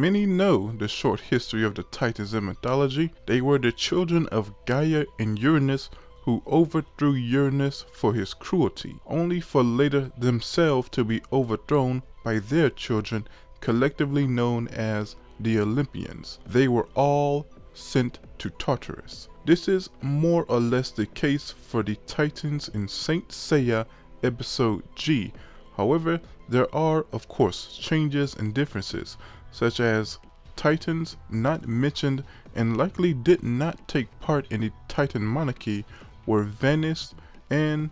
Many know the short history of the Titans in mythology. They were the children of Gaia and Uranus who overthrew Uranus for his cruelty, only for later themselves to be overthrown by their children, collectively known as the Olympians. They were all sent to Tartarus. This is more or less the case for the Titans in Saint Seiya episode G. However, there are of course changes and differences, such as Titans not mentioned and likely did not take part in the Titan monarchy were vanished, and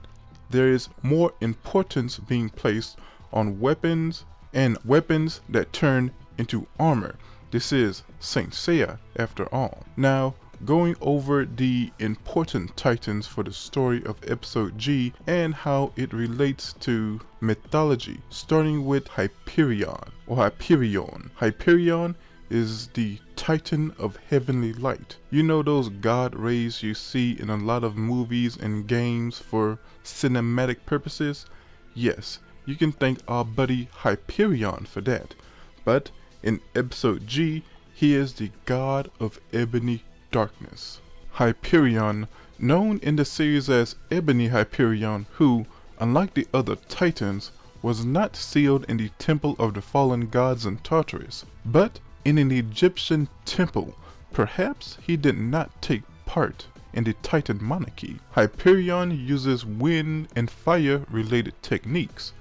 there is more importance being placed on weapons and weapons that turn into armor. This is Saint Seiya after all. Now, going over the important Titans for the story of episode G and how it relates to mythology, starting with Hyperion or Hyperion. Hyperion is the Titan of heavenly light. You know those god rays you see in a lot of movies and games for cinematic purposes? Yes, you can thank our buddy Hyperion for that. But in episode G, he is the god of ebony darkness. Hyperion, known in the series as Ebony Hyperion, who, unlike the other Titans, was not sealed in the temple of the fallen gods in Tartarus, but in an Egyptian temple. Perhaps he did not take part in the Titan monarchy. Hyperion uses wind and fire related techniques,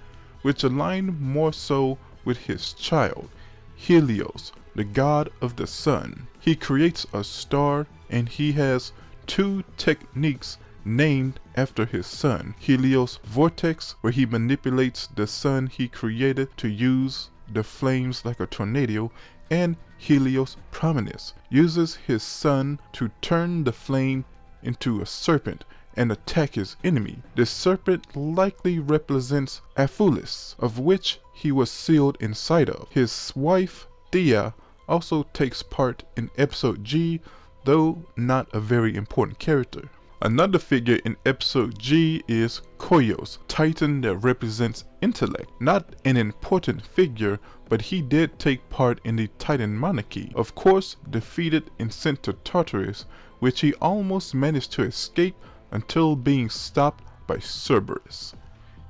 which align more so with his child, Helios, the god of the sun. He creates a star, and he has two techniques named after his son. Helios Vortex, where he manipulates the sun he created to use the flames like a tornado, and Helios Prominence uses his sun to turn the flame into a serpent and attack his enemy. The serpent likely represents Aphulis, of which he was sealed inside of. His wife, Thea, also takes part in episode G, though not a very important character. Another figure in episode G is Koios, Titan that represents intellect. Not an important figure, but he did take part in the Titan monarchy. Of course, defeated and sent to Tartarus, which he almost managed to escape until being stopped by Cerberus.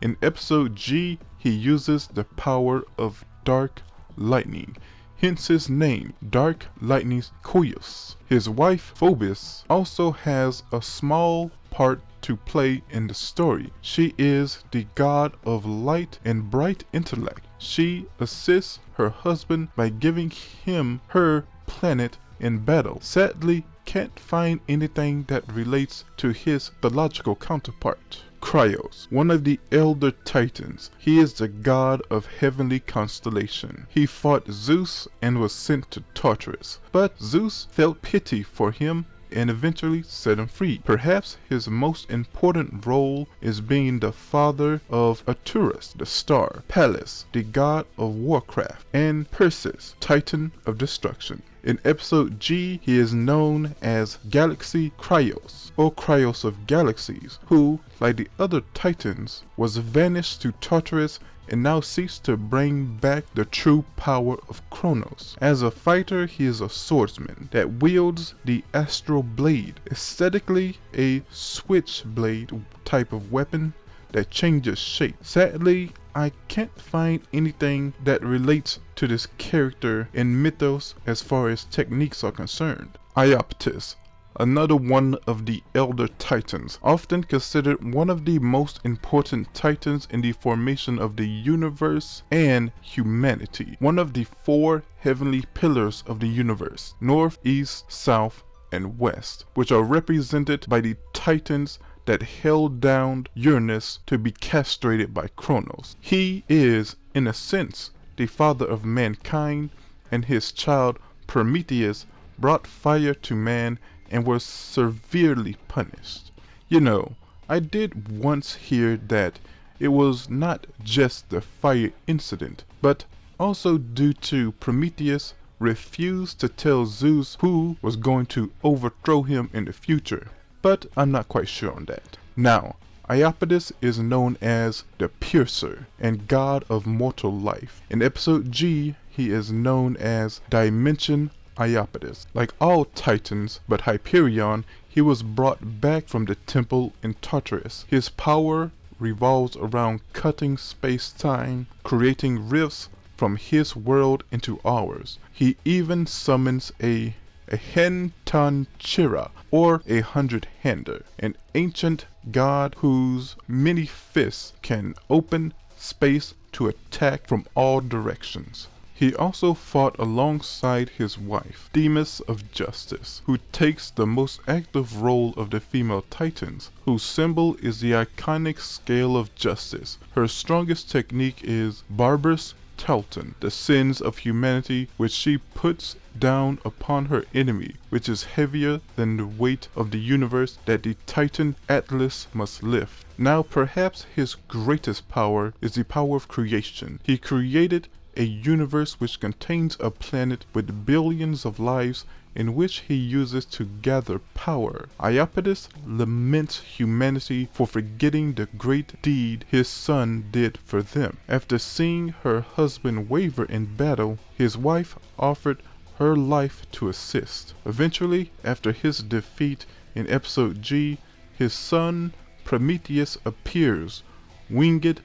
In episode G, he uses the power of dark lightning, hence his name, Dark Lightning Koios. His wife, Phobos, also has a small part to play in the story. She is the god of light and bright intellect. She assists her husband by giving him her planet in battle. Sadly, can't find anything that relates to his mythological counterpart. Kryos, one of the elder titans. He is the god of heavenly constellation. He fought Zeus and was sent to Tartarus, but Zeus felt pity for him and eventually set him free. Perhaps his most important role is being the father of Arcturus, the star, Pallas, the god of warcraft, and Perseus, titan of destruction. In episode G, he is known as Galaxy Kryos, or Kryos of Galaxies, who, like the other titans, was vanished to Tartarus and now seeks to bring back the true power of Kronos. As a fighter, he is a swordsman that wields the astral blade, aesthetically a switchblade type of weapon that changes shape. Sadly, I can't find anything that relates to this character in mythos as far as techniques are concerned. Ioptis, another one of the elder titans, often considered one of the most important titans in the formation of the universe and humanity. One of the four heavenly pillars of the universe, north, east, south, and west, which are represented by the titans that held down Uranus to be castrated by Kronos. He is, in a sense, the father of mankind, and his child Prometheus brought fire to man and was severely punished. You know, I did once hear that it was not just the fire incident, but also due to Prometheus refused to tell Zeus who was going to overthrow him in the future. But I'm not quite sure on that. Now, Iapetus is known as the Piercer and god of mortal life. In episode G, he is known as Dimension Iapetus. Like all Titans but Hyperion, he was brought back from the temple in Tartarus. His power revolves around cutting space-time, creating rifts from his world into ours. He even summons a Hentanchira, or a hundred-hander, an ancient god whose many fists can open space to attack from all directions. He also fought alongside his wife, Demas of Justice, who takes the most active role of the female titans, whose symbol is the iconic scale of justice. Her strongest technique is Barbarous Telton, the sins of humanity, which she puts down upon her enemy, which is heavier than the weight of the universe that the Titan Atlas must lift. Now perhaps his greatest power is the power of creation. He created a universe which contains a planet with billions of lives in which he uses to gather power. Iapetus laments humanity for forgetting the great deed his son did for them. After seeing her husband waver in battle, his wife offered her life to assist. Eventually, after his defeat in episode G, his son Prometheus appears, winged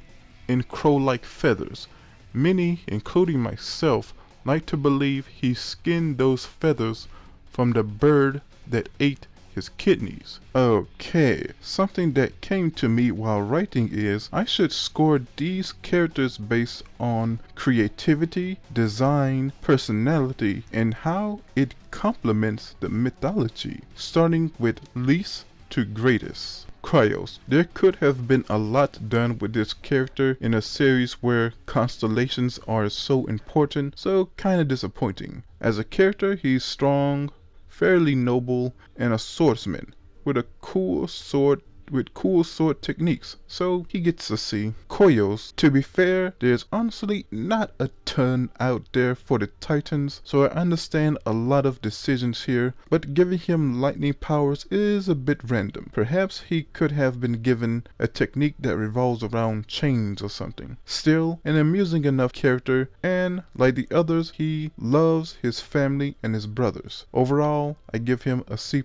in crow-like feathers. Many, including myself, like to believe he skinned those feathers from the bird that ate his kidneys. Okay, something that came to me while writing is I should score these characters based on creativity, design, personality, and how it complements the mythology, starting with least to greatest. Cryos. There could have been a lot done with this character in a series where constellations are so important, so kinda disappointing. As a character, he's strong, fairly noble, and a swordsman with a cool sword techniques, so he gets a C. Koyos, to be fair, there's honestly not a ton out there for the Titans, so I understand a lot of decisions here, but giving him lightning powers is a bit random. Perhaps he could have been given a technique that revolves around chains or something. Still, an amusing enough character, and like the others, he loves his family and his brothers. Overall, I give him a C+.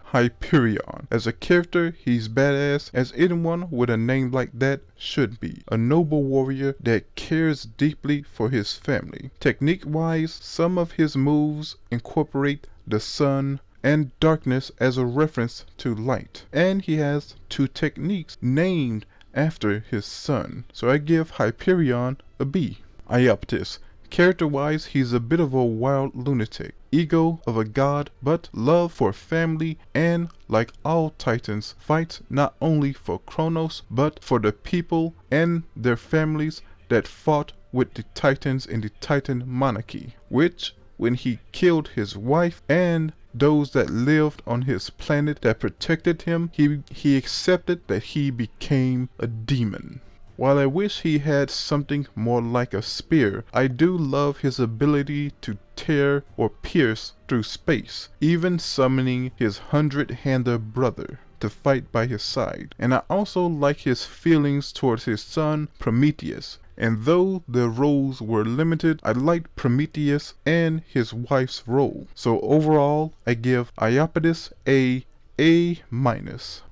Hyperion. As a character, he's badass, as anyone with a name like that should be. A noble warrior that cares deeply for his family. Technique-wise, some of his moves incorporate the sun and darkness as a reference to light. And he has 2 techniques named after his son. So I give Hyperion a B. Iapetus. Character-wise, he's a bit of a wild lunatic. Ego of a god, but love for family, and like all Titans, fights not only for Kronos, but for the people and their families that fought with the Titans in the Titan monarchy, which, when he killed his wife and those that lived on his planet that protected him, he accepted that he became a demon. While I wish he had something more like a spear, I do love his ability to tear or pierce through space, even summoning his hundred-hander brother to fight by his side. And I also like his feelings towards his son Prometheus. And though their roles were limited, I liked Prometheus and his wife's role. So overall, I give Iapetus a A-.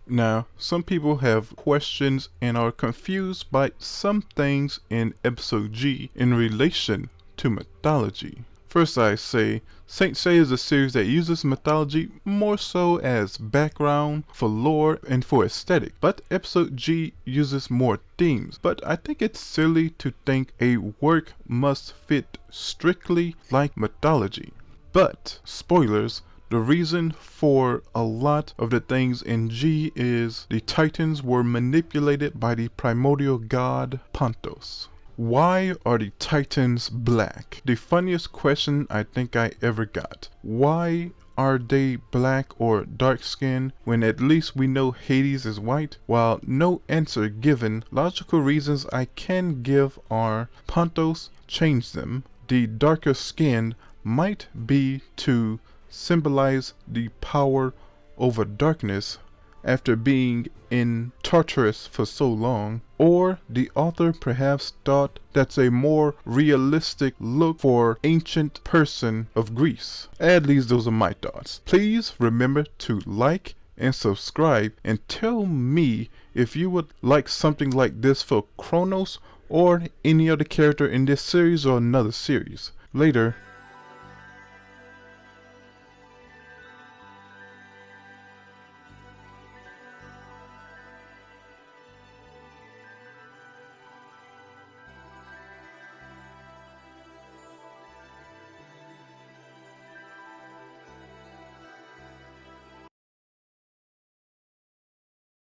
Now, some people have questions and are confused by some things in episode G in relation to mythology. First, I say Saint Seiya is a series that uses mythology more so as background for lore and for aesthetic, but episode G uses more themes. But I think it's silly to think a work must fit strictly like mythology. But, spoilers, the reason for a lot of the things in G is the Titans were manipulated by the primordial god Pontos. Why are the Titans black? The funniest question I think I ever got. Why are they black or dark skinned when at least we know Hades is white? While no answer given, logical reasons I can give are Pontos changed them. The darker skinned might be to symbolize the power over darkness, after being in Tartarus for so long, or the author perhaps thought that's a more realistic look for ancient person of Greece. At least those are my thoughts. Please remember to like and subscribe and tell me if you would like something like this for Kronos or any other character in this series or another series. Later.